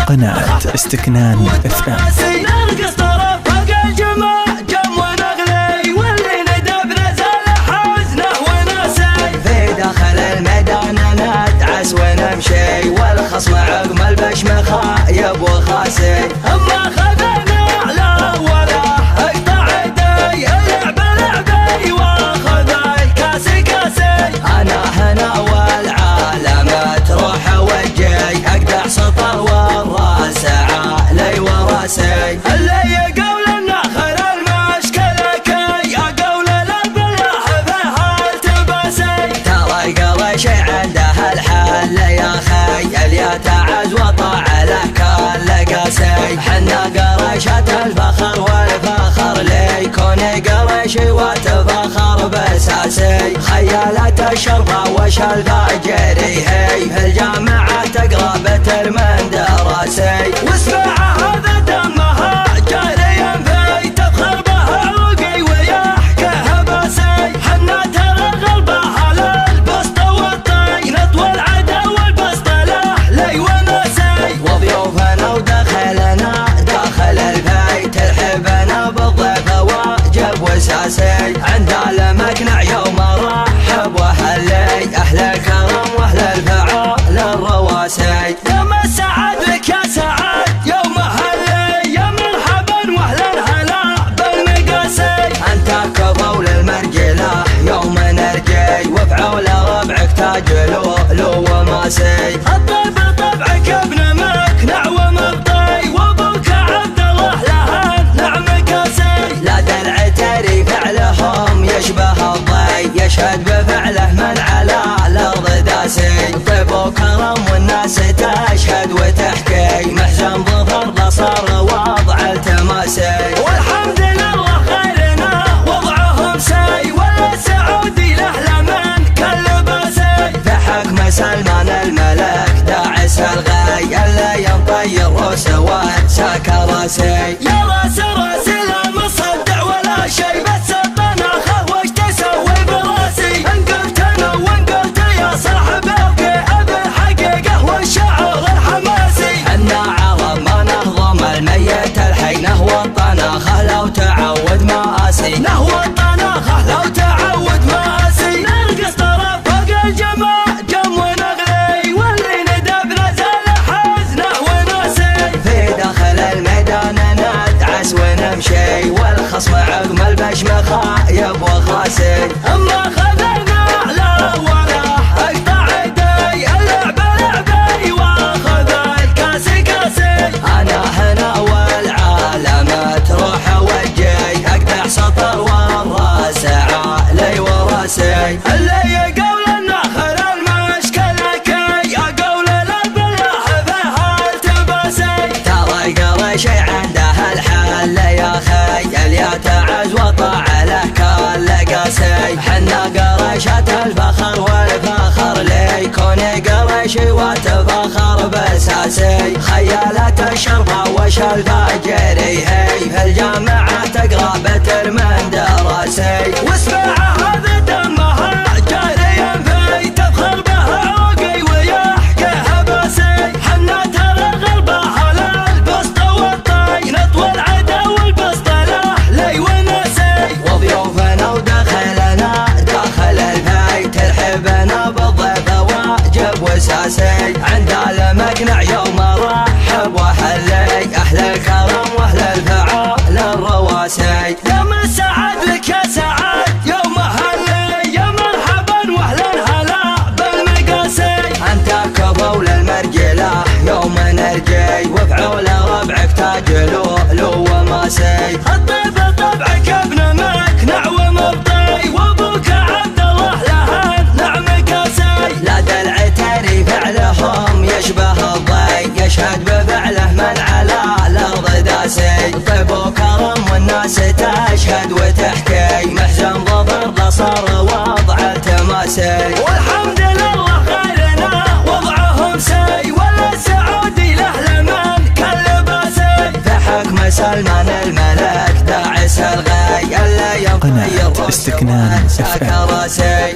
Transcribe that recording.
قناة استكنان FM. نرقص طرف فوق الجمع جم ونغلي واللي ندب نزل حزنه ونسي في داخل الميدان ندعس ونمشي والخصم عقم البشم خايب وخاسي اما خذنا على ولا اقطع يدي اللعب لعبي واخذ الكاس كاسي انا هنا والعالم تروح وجهي اقدح سطر والراس علي وراسي اللي يقول النخل المشكلة كي اقول البلاح بها التباسي ترى قريش عنده الحل يا خي اليتعز وطاع له كل قاسي حنا قريشة الفخر والفخر لي كوني قريشي وتفخر بساسي خيالة الشرطة وش الفاجري هي في الجامعة تقرا بتر من دراسي واسمع هذا دمها جاريا في تفخر بها عوقي ويحكيها باسي حنا ترى غلبها للبسط والطين اطول العدا والبسط لي وناسي وضيوفنا ودخلنا داخل البيت الحبنا بالضيف واجب وساسي عند المقنع يوم رحب وهلي اهل الكرم واهل الفعال الرواسي يوم السعد لك يا سعد يوم هلي يا مرحبا واهلا هلا بالمقاسي انت كبول المرجله يوم نرجي وفعول ربعك تاج لؤلؤ وماسي الطيب طبعك ابن مقنع ومبطي وابوك عبد الله له نعم كاسي لا دلع تري فعلهم يشبه الضي يشهد بفعله من على الارض داسي طيب وكرم والناس تشهد وتحكي محزن ظفر صار وضع التماسي والحمد لله خيرنا وضعهم سي والسعودي له لمن كل باسي بحكم سلمان الملك داعس الغي اللي ينطي الروس وساك راسي يا راسي لا مصدع ولا شي بس الطناخه وش تسوي براسي ان قلت انا وان قلت يا صاحب ابي الحقيقه والشعر الحماسي حنا عرب ما نهضم الميت الحي نهوى الطناخه لو تعود مآسي نهوى الطناخه لو تعود مآسي نرقص طرف فوق الجمع جم ونغلي واللي ندب نزل حزنه وناسي في داخل الميدان ندعس ونمشي والخصم عقم البشم خايب وخاسي اما خذنا على ولا اقطع يدي اللعب لعبي واخذ الكاس كاسي انا هنا والعالم تروح وجهي اقدح سطر والراس علي وراسي اللي يقول النخل المشكلة كي اقول البلاح بها التباسي ترى قريش عنده الحل يا خي اليتعز وطاع له كل قاسي حنا قريشة الفخر والفخر لي كوني قريشي وتفخر بساسي خيالة الشرطة وش الفاجري هي في الجامعة تقرا بتر من دراسي واسمع هذا دمها جاريا في تفخر بها عوقي ويحكيها باسي حنا ترى غلبها للبسط والطين اطول العدا والبسط لي وناسي وضيوفنا ودخلنا داخل البيت الحبنا بالضيف واجب وساسي عند المقنع يوم رحب وهلي اهل الكرم واهل الفعال الرواسي يوم السعد لك يا سعد يوم هلي يا مرحبا واهلا هلا بالمقاسي انت كبول المرجله يوم نرجي وفعول ربعك تاج لؤلؤ وماسي الطيب طبعك ابن مقنع ومبطي وابوك عبد الله له نعم كاسي لا دلع تري فعلهم يشبه الضي يشهد بفعله من على الارض داسي طيب وكرم والناس تشهد وتحكي محزن ظفر صار وضع التماسي والحمد لله خيرنا وضعهم سي والسعودي له لمن كل باسي بحكم سلمان الملك داعس الغي اللي ينطي قناة الروس استكنان وساك FM. راسي